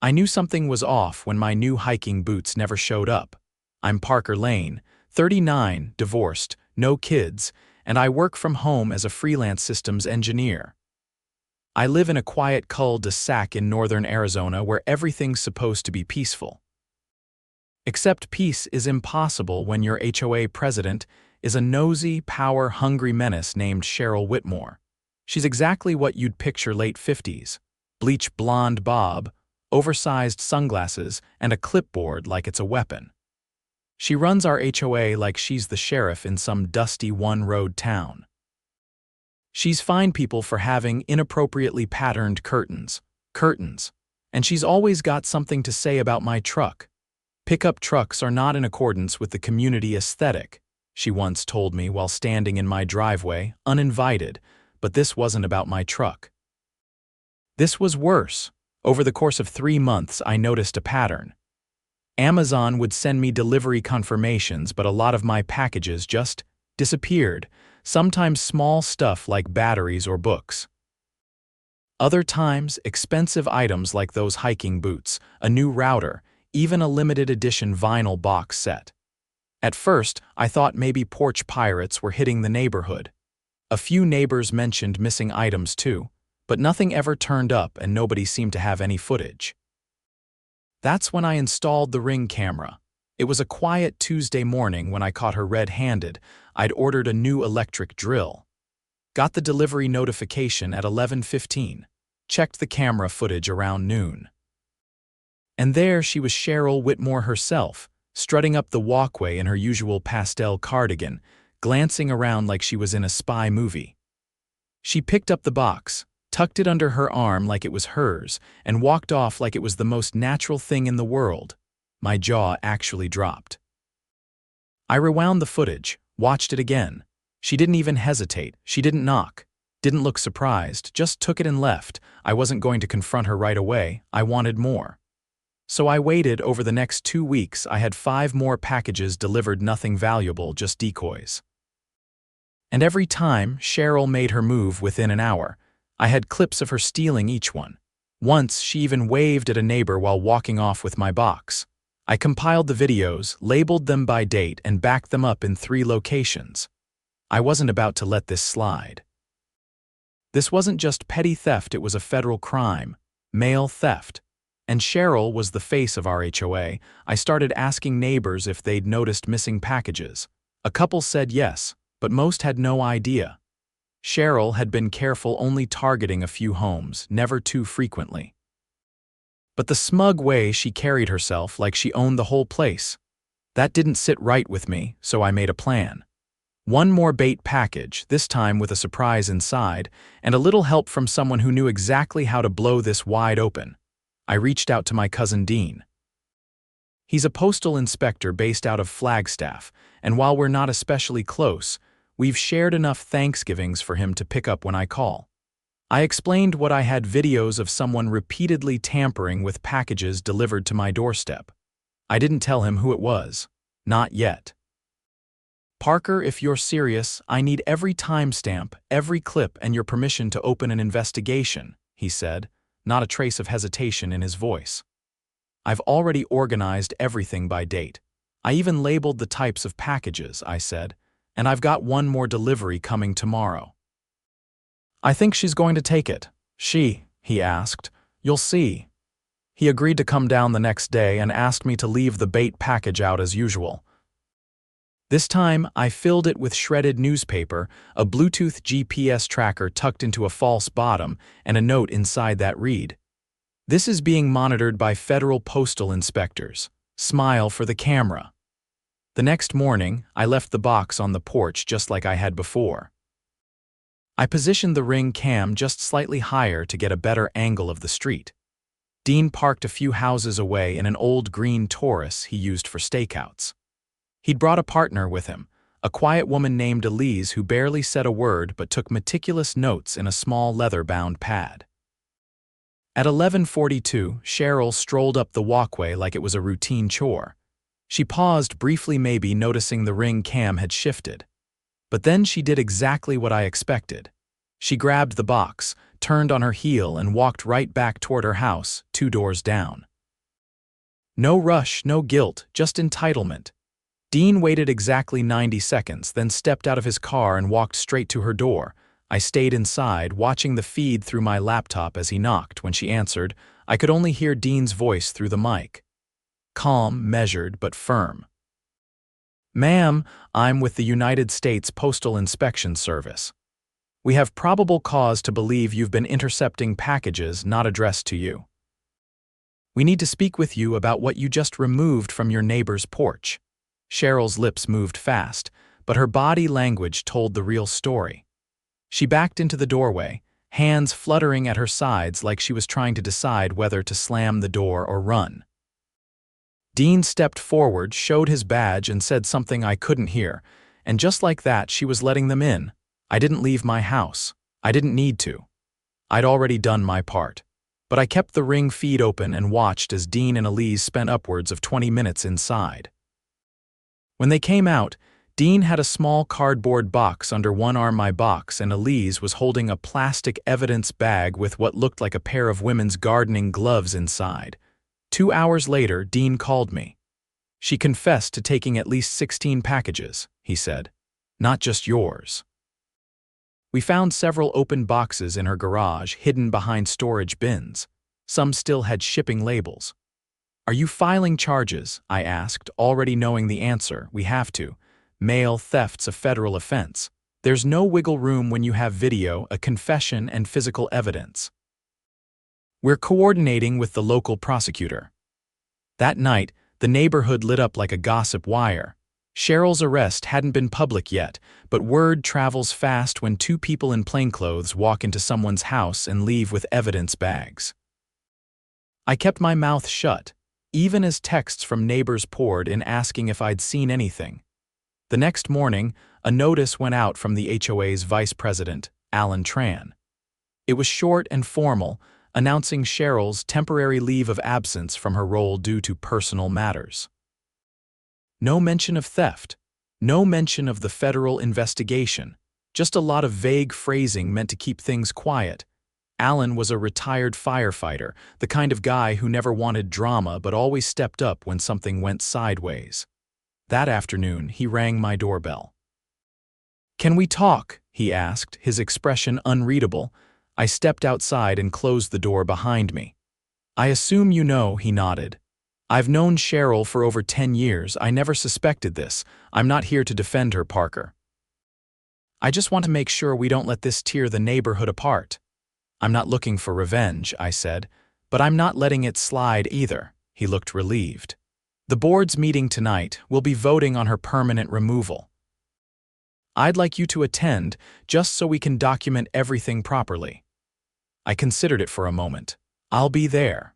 I knew something was off when my new hiking boots never showed up. I'm Parker Lane, 39, divorced, no kids, and I work from home as a freelance systems engineer. I live in a quiet cul-de-sac in northern Arizona where everything's supposed to be peaceful. Except peace is impossible when your HOA president is a nosy, power-hungry menace named Cheryl Whitmore. She's exactly what you'd picture late 50s. Bleach blonde bob, oversized sunglasses, and a clipboard like it's a weapon. She runs our HOA like she's the sheriff in some dusty one-road town. She's fined people for having inappropriately patterned curtains, and she's always got something to say about my truck. Pickup trucks are not in accordance with the community aesthetic, she once told me while standing in my driveway, uninvited, but this wasn't about my truck. This was worse. Over the course of 3 months, I noticed a pattern. Amazon would send me delivery confirmations, but a lot of my packages just disappeared, sometimes small stuff like batteries or books. Other times, expensive items like those hiking boots, a new router, even a limited edition vinyl box set. At first, I thought maybe porch pirates were hitting the neighborhood. A few neighbors mentioned missing items too, but nothing ever turned up and nobody seemed to have any footage. That's when I installed the Ring camera. It was a quiet Tuesday morning when I caught her red-handed. I'd ordered a new electric drill. Got the delivery notification at 11:15. Checked the camera footage around noon. And there she was, Cheryl Whitmore herself, strutting up the walkway in her usual pastel cardigan, glancing around like she was in a spy movie. She picked up the box, tucked it under her arm like it was hers, and walked off like it was the most natural thing in the world. My jaw actually dropped. I rewound the footage, watched it again. She didn't even hesitate, she didn't knock, didn't look surprised, just took it and left. I wasn't going to confront her right away, I wanted more. So I waited. Over the next 2 weeks. I had 5 more packages delivered, nothing valuable, just decoys. And every time, Cheryl made her move within an hour. I had clips of her stealing each one. Once, she even waved at a neighbor while walking off with my box. I compiled the videos, labeled them by date, and backed them up in 3 locations. I wasn't about to let this slide. This wasn't just petty theft, it was a federal crime, mail theft. And Cheryl was the face of our HOA. I started asking neighbors if they'd noticed missing packages. A couple said yes, but most had no idea. Cheryl had been careful, only targeting a few homes, never too frequently. But the smug way she carried herself, like she owned the whole place, that didn't sit right with me, so I made a plan. One more bait package, this time with a surprise inside, and a little help from someone who knew exactly how to blow this wide open. I reached out to my cousin Dean. He's a postal inspector based out of Flagstaff, and while we're not especially close, we've shared enough Thanksgivings for him to pick up when I call. I explained what I had: videos of someone repeatedly tampering with packages delivered to my doorstep. I didn't tell him who it was. Not yet. "Parker, if you're serious, I need every timestamp, every clip, and your permission to open an investigation," he said, not a trace of hesitation in his voice. "I've already organized everything by date. I even labeled the types of packages," I said, "and I've got one more delivery coming tomorrow." "I think she's going to take it." He asked. "You'll see." He agreed to come down the next day and asked me to leave the bait package out as usual. This time, I filled it with shredded newspaper, a Bluetooth GPS tracker tucked into a false bottom, and a note inside that read, "This is being monitored by federal postal inspectors. Smile for the camera." The next morning, I left the box on the porch just like I had before. I positioned the Ring cam just slightly higher to get a better angle of the street. Dean parked a few houses away in an old green Taurus he used for stakeouts. He'd brought a partner with him, a quiet woman named Elise who barely said a word but took meticulous notes in a small leather-bound pad. At 11:42, Cheryl strolled up the walkway like it was a routine chore. She paused briefly, maybe noticing the Ring cam had shifted. But then she did exactly what I expected. She grabbed the box, turned on her heel and walked right back toward her house, 2 doors down. No rush, no guilt, just entitlement. Dean waited exactly 90 seconds, then stepped out of his car and walked straight to her door. I stayed inside, watching the feed through my laptop as he knocked. When she answered, I could only hear Dean's voice through the mic. Calm, measured, but firm. "Ma'am, I'm with the United States Postal Inspection Service. We have probable cause to believe you've been intercepting packages not addressed to you. We need to speak with you about what you just removed from your neighbor's porch." Cheryl's lips moved fast, but her body language told the real story. She backed into the doorway, hands fluttering at her sides like she was trying to decide whether to slam the door or run. Dean stepped forward, showed his badge, and said something I couldn't hear, and just like that she was letting them in. I didn't leave my house. I didn't need to. I'd already done my part. But I kept the Ring feed open and watched as Dean and Elise spent upwards of 20 minutes inside. When they came out, Dean had a small cardboard box under one arm, my box, and Elise was holding a plastic evidence bag with what looked like a pair of women's gardening gloves inside. 2 hours later, Dean called me. "She confessed to taking at least 16 packages," he said. "Not just yours." We found several open boxes in her garage, hidden behind storage bins. Some still had shipping labels. "Are you filing charges?" I asked, already knowing the answer. "We have to. Mail theft's a federal offense. There's no wiggle room when you have video, a confession, and physical evidence. We're coordinating with the local prosecutor." That night, the neighborhood lit up like a gossip wire. Cheryl's arrest hadn't been public yet, but word travels fast when 2 people in plainclothes walk into someone's house and leave with evidence bags. I kept my mouth shut, even as texts from neighbors poured in asking if I'd seen anything. The next morning, a notice went out from the HOA's vice president, Alan Tran. It was short and formal, announcing Cheryl's temporary leave of absence from her role due to personal matters. No mention of theft, no mention of the federal investigation, just a lot of vague phrasing meant to keep things quiet. Alan was a retired firefighter, the kind of guy who never wanted drama but always stepped up when something went sideways. That afternoon, he rang my doorbell. "Can we talk?" he asked, his expression unreadable. I stepped outside and closed the door behind me. "I assume you know," he nodded. "I've known Cheryl for over 10 years. I never suspected this. I'm not here to defend her, Parker. I just want to make sure we don't let this tear the neighborhood apart." "I'm not looking for revenge," I said, "but I'm not letting it slide either." He looked relieved. "The board's meeting tonight. We'll be voting on her permanent removal. I'd like you to attend, just so we can document everything properly." I considered it for a moment. "I'll be there."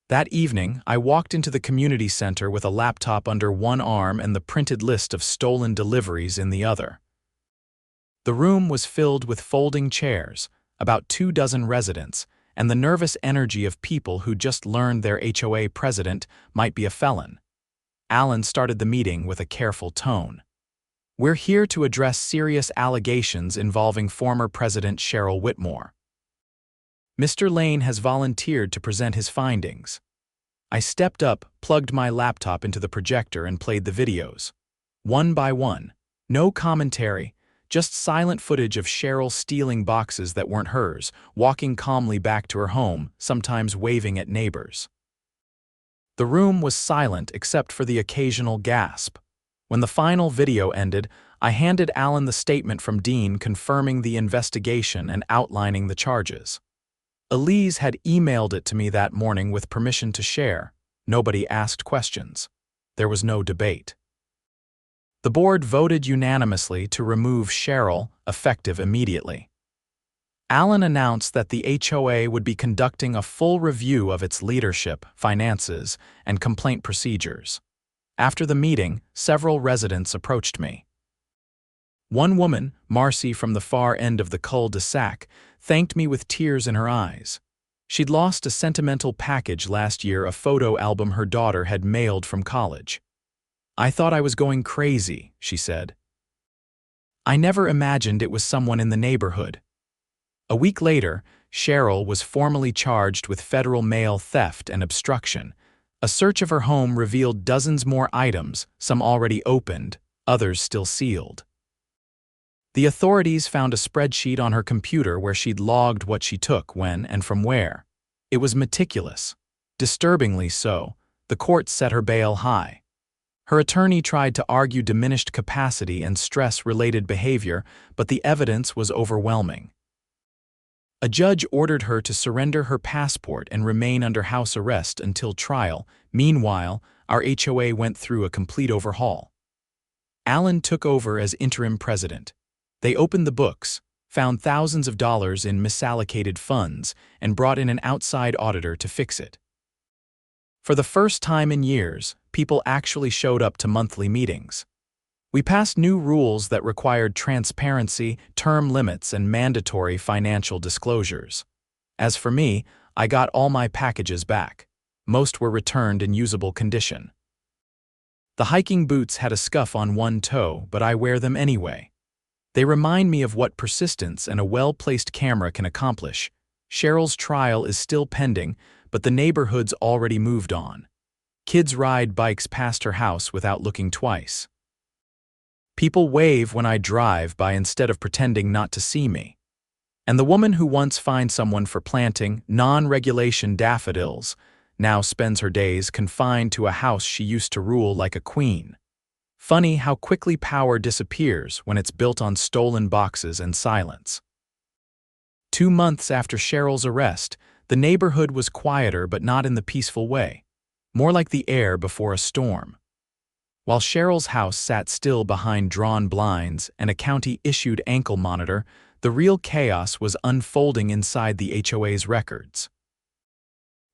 That evening, I walked into the community center with a laptop under one arm and the printed list of stolen deliveries in the other. The room was filled with folding chairs, about 24 residents, and the nervous energy of people who just learned their HOA president might be a felon. Alan started the meeting with a careful tone. "We're here to address serious allegations involving former President Cheryl Whitmore. Mr. Lane has volunteered to present his findings." I stepped up, plugged my laptop into the projector, and played the videos. One by one. No commentary, just silent footage of Cheryl stealing boxes that weren't hers, walking calmly back to her home, sometimes waving at neighbors. The room was silent except for the occasional gasp. When the final video ended, I handed Alan the statement from Dean confirming the investigation and outlining the charges. Elise had emailed it to me that morning with permission to share. Nobody asked questions. There was no debate. The board voted unanimously to remove Cheryl, effective immediately. Alan announced that the HOA would be conducting a full review of its leadership, finances, and complaint procedures. After the meeting, several residents approached me. One woman, Marcy from the far end of the cul-de-sac, thanked me with tears in her eyes. She'd lost a sentimental package last year, a photo album her daughter had mailed from college. "I thought I was going crazy," she said. "I never imagined it was someone in the neighborhood." A week later, Cheryl was formally charged with federal mail theft and obstruction. A search of her home revealed dozens more items, some already opened, others still sealed. The authorities found a spreadsheet on her computer where she'd logged what she took, when, and from where. It was meticulous. Disturbingly so. The court set her bail high. Her attorney tried to argue diminished capacity and stress-related behavior, but the evidence was overwhelming. A judge ordered her to surrender her passport and remain under house arrest until trial. Meanwhile, our HOA went through a complete overhaul. Alan took over as interim president. They opened the books, found thousands of dollars in misallocated funds, and brought in an outside auditor to fix it. For the first time in years, people actually showed up to monthly meetings. We passed new rules that required transparency, term limits, and mandatory financial disclosures. As for me, I got all my packages back. Most were returned in usable condition. The hiking boots had a scuff on one toe, but I wear them anyway. They remind me of what persistence and a well-placed camera can accomplish. Cheryl's trial is still pending, but the neighborhood's already moved on. Kids ride bikes past her house without looking twice. People wave when I drive by instead of pretending not to see me. And the woman who once fined someone for planting non-regulation daffodils now spends her days confined to a house she used to rule like a queen. Funny how quickly power disappears when it's built on stolen boxes and silence. 2 months after Cheryl's arrest, the neighborhood was quieter, but not in the peaceful way. More like the air before a storm. While Cheryl's house sat still behind drawn blinds and a county-issued ankle monitor, the real chaos was unfolding inside the HOA's records.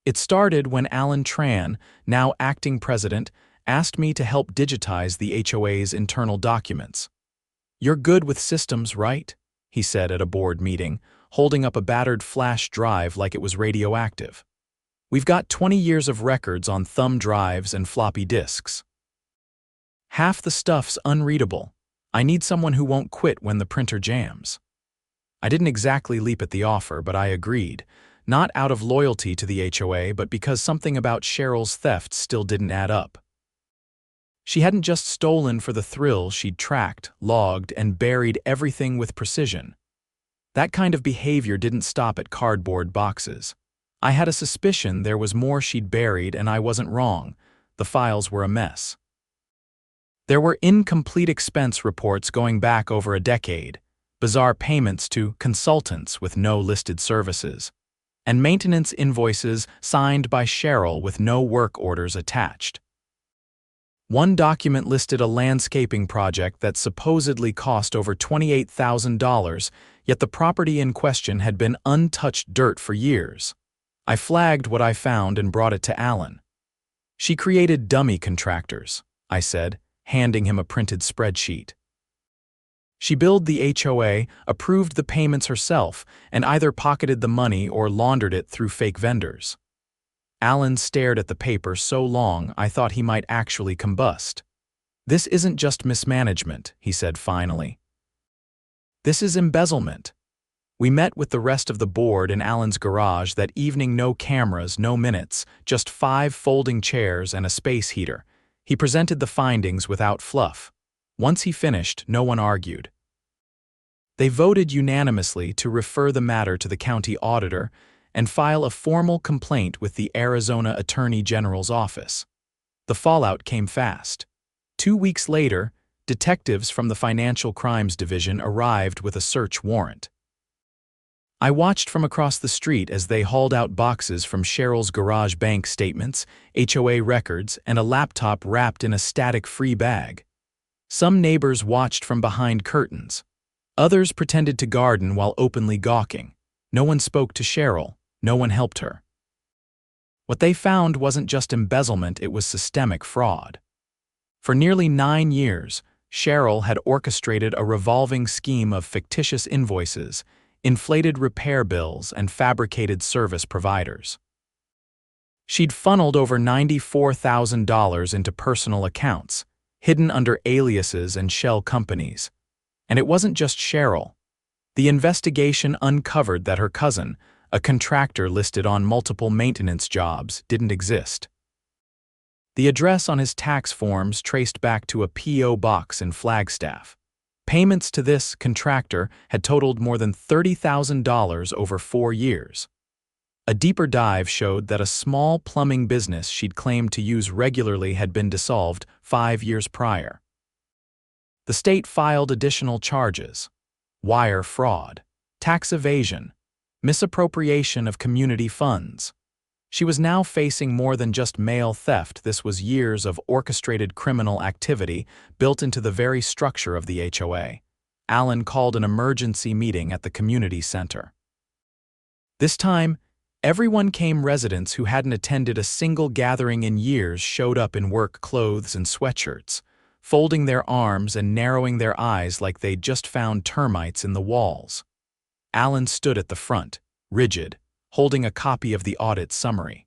It started when Alan Tran, now acting president, asked me to help digitize the HOA's internal documents. "You're good with systems, right?" he said at a board meeting, holding up a battered flash drive like it was radioactive. "We've got 20 years of records on thumb drives and floppy disks. Half the stuff's unreadable. I need someone who won't quit when the printer jams." I didn't exactly leap at the offer, but I agreed, not out of loyalty to the HOA, but because something about Cheryl's theft still didn't add up. She hadn't just stolen for the thrill, she'd tracked, logged, and buried everything with precision. That kind of behavior didn't stop at cardboard boxes. I had a suspicion there was more she'd buried, and I wasn't wrong. The files were a mess. There were incomplete expense reports going back over a decade, bizarre payments to consultants with no listed services, and maintenance invoices signed by Cheryl with no work orders attached. One document listed a landscaping project that supposedly cost over $28,000, yet the property in question had been untouched dirt for years. I flagged what I found and brought it to Alan. "She created dummy contractors," I said, handing him a printed spreadsheet. "She billed the HOA, approved the payments herself, and either pocketed the money or laundered it through fake vendors." Alan stared at the paper so long I thought he might actually combust. "This isn't just mismanagement," he said finally. "This is embezzlement." We met with the rest of the board in Alan's garage that evening. No cameras, no minutes, just 5 folding chairs and a space heater. He presented the findings without fluff. Once he finished, no one argued. They voted unanimously to refer the matter to the county auditor and file a formal complaint with the Arizona Attorney General's office. The fallout came fast. 2 weeks later, detectives from the Financial Crimes Division arrived with a search warrant. I watched from across the street as they hauled out boxes from Cheryl's garage, bank statements, HOA records, and a laptop wrapped in a static-free bag. Some neighbors watched from behind curtains. Others pretended to garden while openly gawking. No one spoke to Cheryl. No one helped her. What they found wasn't just embezzlement, it was systemic fraud. For nearly 9 years, Cheryl had orchestrated a revolving scheme of fictitious invoices, inflated repair bills, and fabricated service providers. She'd funneled over $94,000 into personal accounts, hidden under aliases and shell companies. And it wasn't just Cheryl. The investigation uncovered that her cousin, A contractor listed on multiple maintenance jobs didn't exist. The address on his tax forms traced back to a P.O. box in Flagstaff. Payments to this contractor had totaled more than $30,000 over 4 years. A deeper dive showed that a small plumbing business she'd claimed to use regularly had been dissolved 5 years prior. The state filed additional charges: wire fraud, tax evasion, misappropriation of community funds. She was now facing more than just mail theft. This was years of orchestrated criminal activity built into the very structure of the HOA. Alan called an emergency meeting at the community center. This time, everyone came. Residents who hadn't attended a single gathering in years showed up in work clothes and sweatshirts, folding their arms and narrowing their eyes like they'd just found termites in the walls. Alan stood at the front, rigid, holding a copy of the audit summary.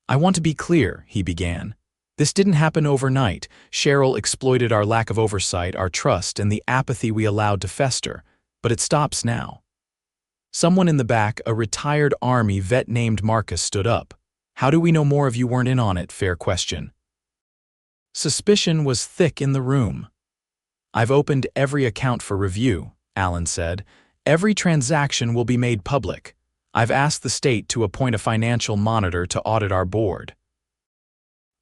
"I want to be clear," he began. "This didn't happen overnight. Cheryl exploited our lack of oversight, our trust, and the apathy we allowed to fester. But it stops now." Someone in the back, a retired Army vet named Marcus, stood up. "How do we know more if you weren't in on it?" Fair question. Suspicion was thick in the room. "I've opened every account for review," Alan said. "Every transaction will be made public. I've asked the state to appoint a financial monitor to audit our board.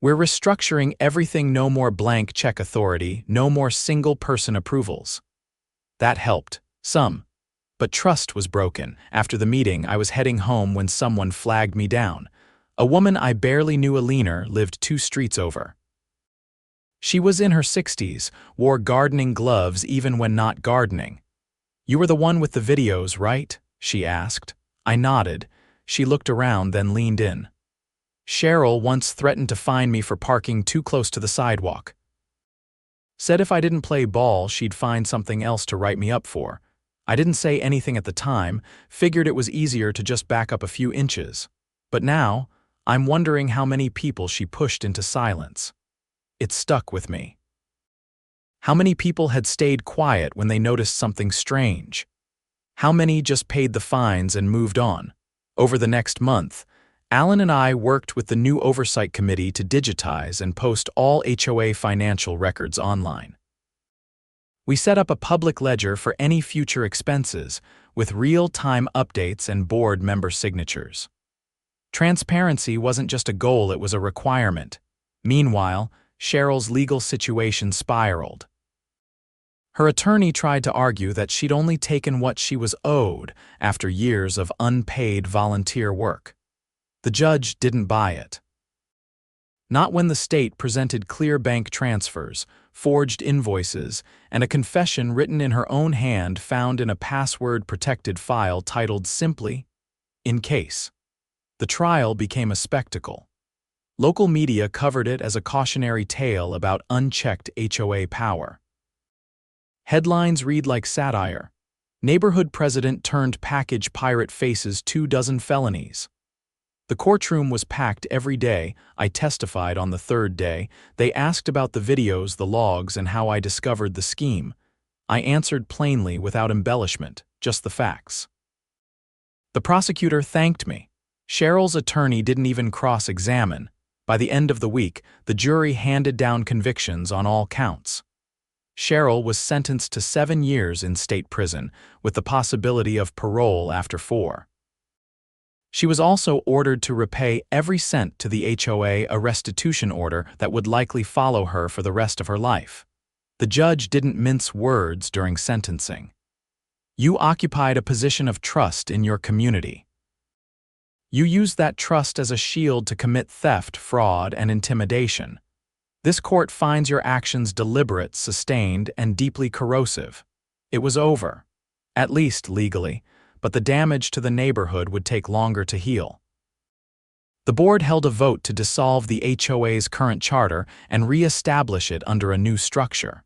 We're restructuring everything. No more blank check authority, no more single-person approvals." That helped, some. But trust was broken. After the meeting, I was heading home when someone flagged me down. A woman I barely knew. Alina lived 2 streets over. She was in her 60s, wore gardening gloves even when not gardening. "You were the one with the videos, right?" she asked. I nodded. She looked around, then leaned in. "Cheryl once threatened to fine me for parking too close to the sidewalk. Said if I didn't play ball, she'd find something else to write me up for. I didn't say anything at the time, figured it was easier to just back up a few inches. But now, I'm wondering how many people she pushed into silence. It stuck with me. How many people had stayed quiet when they noticed something strange? How many just paid the fines and moved on? Over the next month, Alan and I worked with the new oversight committee to digitize and post all HOA financial records online. We set up a public ledger for any future expenses, with real-time updates and board member signatures. Transparency wasn't just a goal, it was a requirement. Meanwhile, Cheryl's legal situation spiraled. Her attorney tried to argue that she'd only taken what she was owed after years of unpaid volunteer work. The judge didn't buy it. Not when the state presented clear bank transfers, forged invoices, and a confession written in her own hand found in a password-protected file titled simply, "In Case." The trial became a spectacle. Local media covered it as a cautionary tale about unchecked HOA power. Headlines read like satire. "Neighborhood president turned package pirate faces 24 felonies." The courtroom was packed every day. I testified on the 3rd day. They asked about the videos, the logs, and how I discovered the scheme. I answered plainly without embellishment, just the facts. The prosecutor thanked me. Cheryl's attorney didn't even cross-examine. By the end of the week, the jury handed down convictions on all counts. Cheryl was sentenced to 7 years in state prison, with the possibility of parole after 4. She was also ordered to repay every cent to the HOA, a restitution order that would likely follow her for the rest of her life. The judge didn't mince words during sentencing. "You occupied a position of trust in your community. You used that trust as a shield to commit theft, fraud, and intimidation. This court finds your actions deliberate, sustained, and deeply corrosive." It was over, at least legally, but the damage to the neighborhood would take longer to heal. The board held a vote to dissolve the HOA's current charter and re-establish it under a new structure.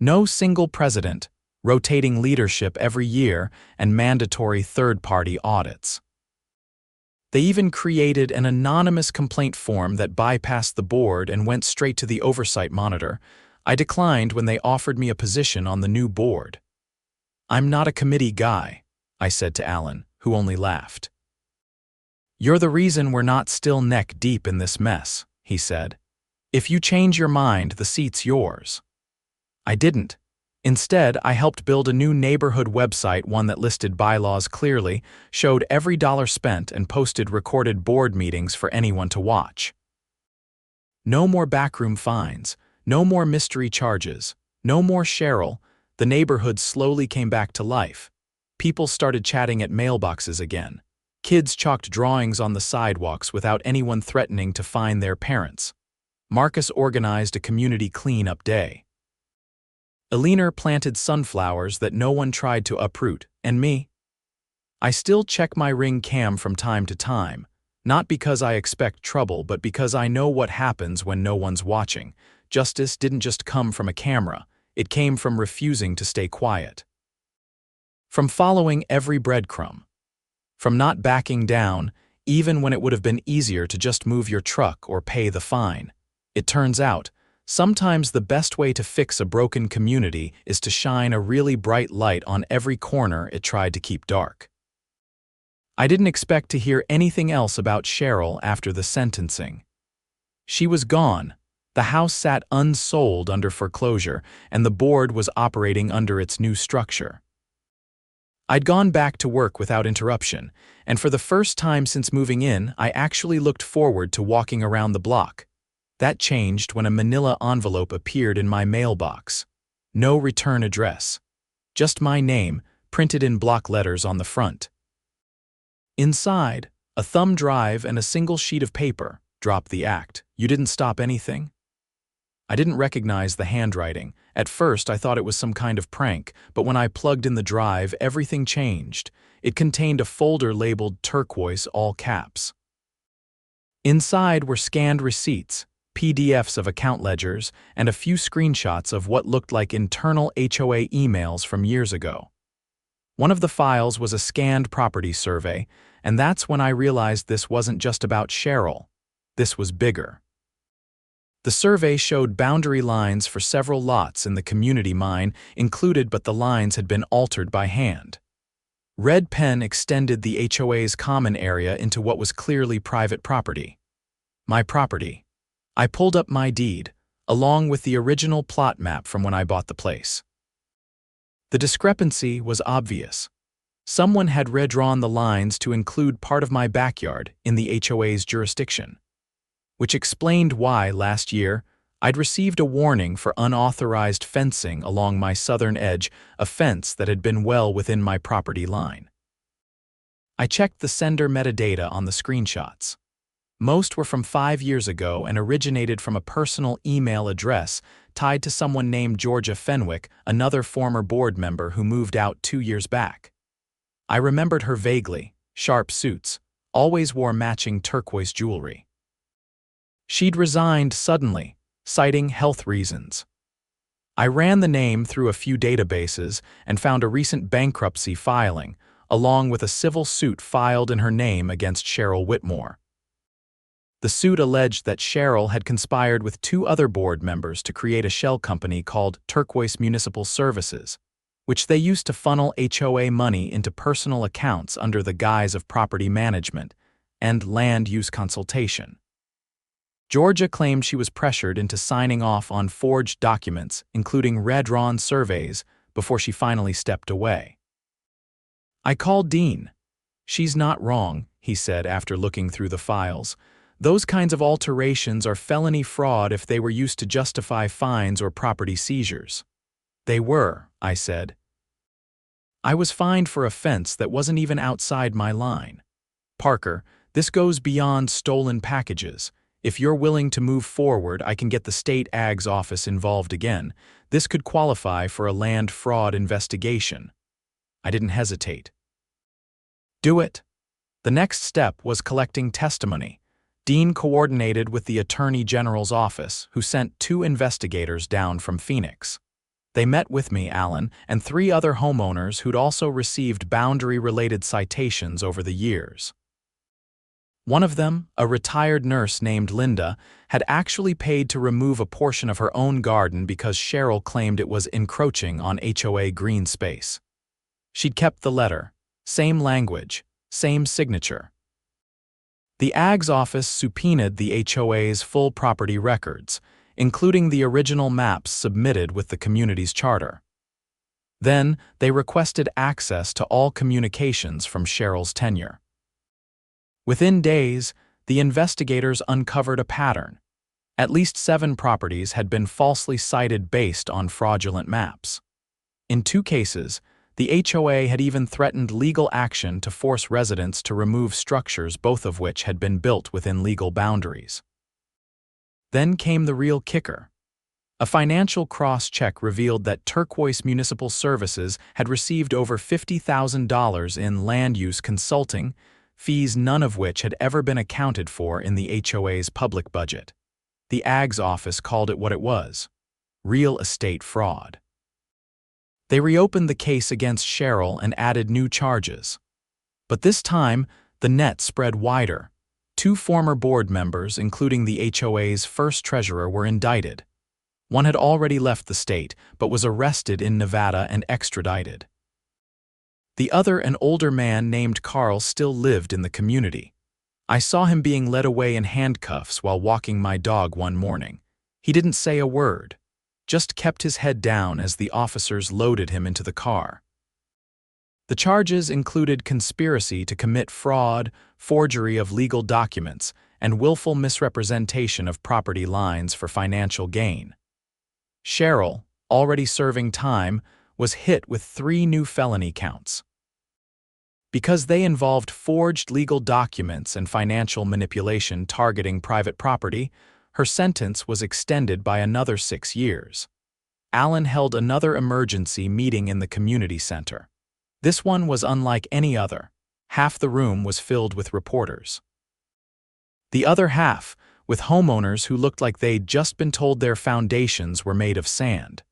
No single president, rotating leadership every year, and mandatory third-party audits. They even created an anonymous complaint form that bypassed the board and went straight to the oversight monitor. I declined when they offered me a position on the new board. "I'm not a committee guy," I said to Alan, who only laughed. "You're the reason we're not still neck-deep in this mess," he said. "If you change your mind, the seat's yours." I didn't. Instead, I helped build a new neighborhood website, one that listed bylaws clearly, showed every dollar spent, and posted recorded board meetings for anyone to watch. No more backroom fines, no more mystery charges, no more Cheryl. The neighborhood slowly came back to life. People started chatting at mailboxes again. Kids chalked drawings on the sidewalks without anyone threatening to fine their parents. Marcus organized a community clean-up day. Eleanor planted sunflowers that no one tried to uproot, and me? I still check my Ring cam from time to time, not because I expect trouble, but because I know what happens when no one's watching. Justice didn't just come from a camera, it came from refusing to stay quiet. From following every breadcrumb. From not backing down, even when it would have been easier to just move your truck or pay the fine. It turns out, sometimes the best way to fix a broken community is to shine a really bright light on every corner it tried to keep dark. I didn't expect to hear anything else about Cheryl after the sentencing. She was gone. The house sat unsold under foreclosure, and the board was operating under its new structure. I'd gone back to work without interruption, and for the first time since moving in, I actually looked forward to walking around the block. That changed when a manila envelope appeared in my mailbox. No return address. Just my name, printed in block letters on the front. Inside, a thumb drive and a single sheet of paper. Drop the act. You didn't stop anything? I didn't recognize the handwriting. At first, I thought it was some kind of prank, but when I plugged in the drive, everything changed. It contained a folder labeled turquoise, all caps. Inside were scanned receipts, PDFs of account ledgers, and a few screenshots of what looked like internal HOA emails from years ago. One of the files was a scanned property survey, and that's when I realized this wasn't just about Cheryl. This was bigger. The survey showed boundary lines for several lots in the community mine included, but the lines had been altered by hand. Red pen extended the HOA's common area into what was clearly private property. My property. I pulled up my deed, along with the original plot map from when I bought the place. The discrepancy was obvious. Someone had redrawn the lines to include part of my backyard in the HOA's jurisdiction, which explained why, last year, I'd received a warning for unauthorized fencing along my southern edge, a fence that had been well within my property line. I checked the sender metadata on the screenshots. Most were from 5 years ago and originated from a personal email address tied to someone named Georgia Fenwick, another former board member who moved out 2 years back. I remembered her vaguely, sharp suits, always wore matching turquoise jewelry. She'd resigned suddenly, citing health reasons. I ran the name through a few databases and found a recent bankruptcy filing, along with a civil suit filed in her name against Cheryl Whitmore. The suit alleged that Cheryl had conspired with 2 other board members to create a shell company called Turquoise Municipal Services, which they used to funnel HOA money into personal accounts under the guise of property management and land use consultation. Georgia claimed she was pressured into signing off on forged documents, including redrawn surveys, before she finally stepped away. I called Dean. "She's not wrong," he said after looking through the files. "Those kinds of alterations are felony fraud if they were used to justify fines or property seizures." "They were," I said. "I was fined for a fence that wasn't even outside my line. Parker, this goes beyond stolen packages. If you're willing to move forward, I can get the state ag's office involved again. This could qualify for a land fraud investigation." I didn't hesitate. "Do it." The next step was collecting testimony. Dean coordinated with the Attorney General's office, who sent 2 investigators down from Phoenix. They met with me, Alan, and 3 other homeowners who'd also received boundary-related citations over the years. One of them, a retired nurse named Linda, had actually paid to remove a portion of her own garden because Cheryl claimed it was encroaching on HOA green space. She'd kept the letter, same language, same signature. The AG's office subpoenaed the HOA's full property records, including the original maps submitted with the community's charter. Then, they requested access to all communications from Cheryl's tenure. Within days, the investigators uncovered a pattern. At least 7 properties had been falsely cited based on fraudulent maps. In 2 cases, the HOA had even threatened legal action to force residents to remove structures, both of which had been built within legal boundaries. Then came the real kicker. A financial cross-check revealed that Turquoise Municipal Services had received over $50,000 in land use consulting, fees none of which had ever been accounted for in the HOA's public budget. The AG's office called it what it was: real estate fraud. They reopened the case against Cheryl and added new charges. But this time, the net spread wider. 2 former board members, including the HOA's first treasurer, were indicted. One had already left the state, but was arrested in Nevada and extradited. The other, an older man named Carl, still lived in the community. I saw him being led away in handcuffs while walking my dog one morning. He didn't say a word, just kept his head down as the officers loaded him into the car. The charges included conspiracy to commit fraud, forgery of legal documents, and willful misrepresentation of property lines for financial gain. Cheryl, already serving time, was hit with 3 new felony counts. Because they involved forged legal documents and financial manipulation targeting private property, her sentence was extended by another 6 years. Alan held another emergency meeting in the community center. This one was unlike any other. Half the room was filled with reporters. The other half, with homeowners who looked like they'd just been told their foundations were made of sand.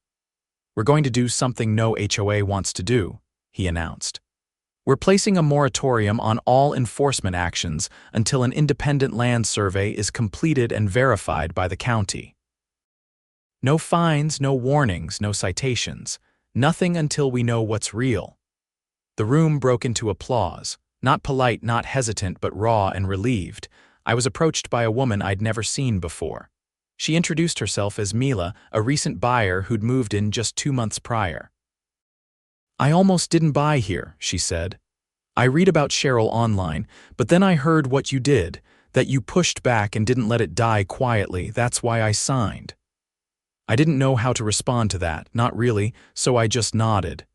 "We're going to do something no HOA wants to do," he announced. "We're placing a moratorium on all enforcement actions until an independent land survey is completed and verified by the county. No fines, no warnings, no citations. Nothing until we know what's real." The room broke into applause, not polite, not hesitant, but raw and relieved. I was approached by a woman I'd never seen before. She introduced herself as Mila, a recent buyer who'd moved in just 2 months prior. "I almost didn't buy here," she said. "I read about Cheryl online, but then I heard what you did, that you pushed back and didn't let it die quietly. That's why I signed." I didn't know how to respond to that, not really, so I just nodded.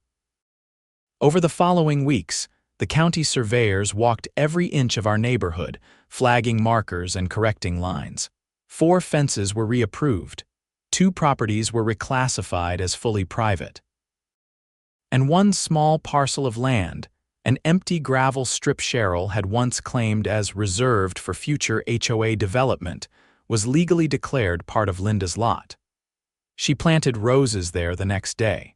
Over the following weeks, the county surveyors walked every inch of our neighborhood, flagging markers and correcting lines. 4 fences were reapproved. 2 properties were reclassified as fully private. And 1 small parcel of land, an empty gravel strip Cheryl had once claimed as reserved for future HOA development, was legally declared part of Linda's lot. She planted roses there the next day.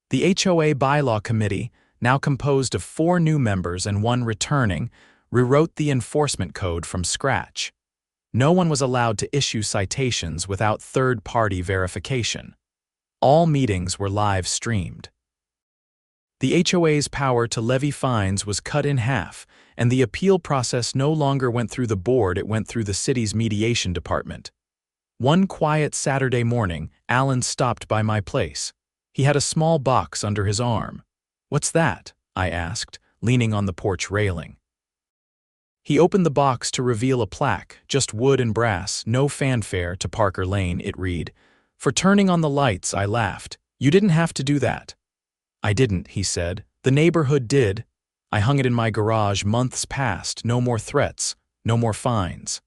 The HOA bylaw committee, now composed of 4 new members and 1 returning, rewrote the enforcement code from scratch. No one was allowed to issue citations without third-party verification. All meetings were live-streamed. The HOA's power to levy fines was cut in half, and the appeal process no longer went through the board, it went through the city's mediation department. One quiet Saturday morning, Alan stopped by my place. He had a small box under his arm. "What's that?" I asked, leaning on the porch railing. He opened the box to reveal a plaque, just wood and brass, no fanfare to Parker Lane, it read. "For turning on the lights," I laughed. "You didn't have to do that." "I didn't," he said. "The neighborhood did. I hung it in my garage months past, no more threats, no more fines.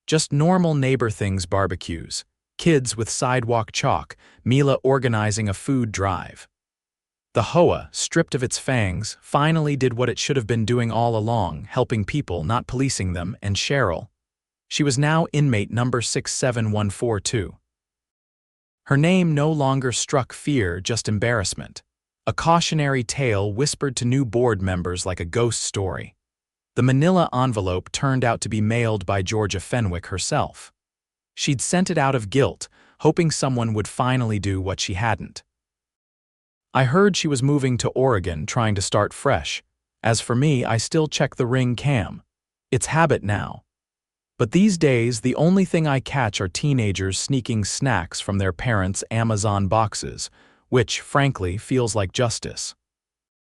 Just normal neighbor things, barbecues, kids with sidewalk chalk, Mila organizing a food drive." The HOA, stripped of its fangs, finally did what it should have been doing all along, helping people, not policing them, and Cheryl. She was now inmate number 67142. Her name no longer struck fear, just embarrassment. A cautionary tale whispered to new board members like a ghost story. The manila envelope turned out to be mailed by Georgia Fenwick herself. She'd sent it out of guilt, hoping someone would finally do what she hadn't. "I heard she was moving to Oregon, trying to start fresh. As for me, I still check the Ring cam. It's habit now. But these days, the only thing I catch are teenagers sneaking snacks from their parents' Amazon boxes, which, frankly, feels like justice.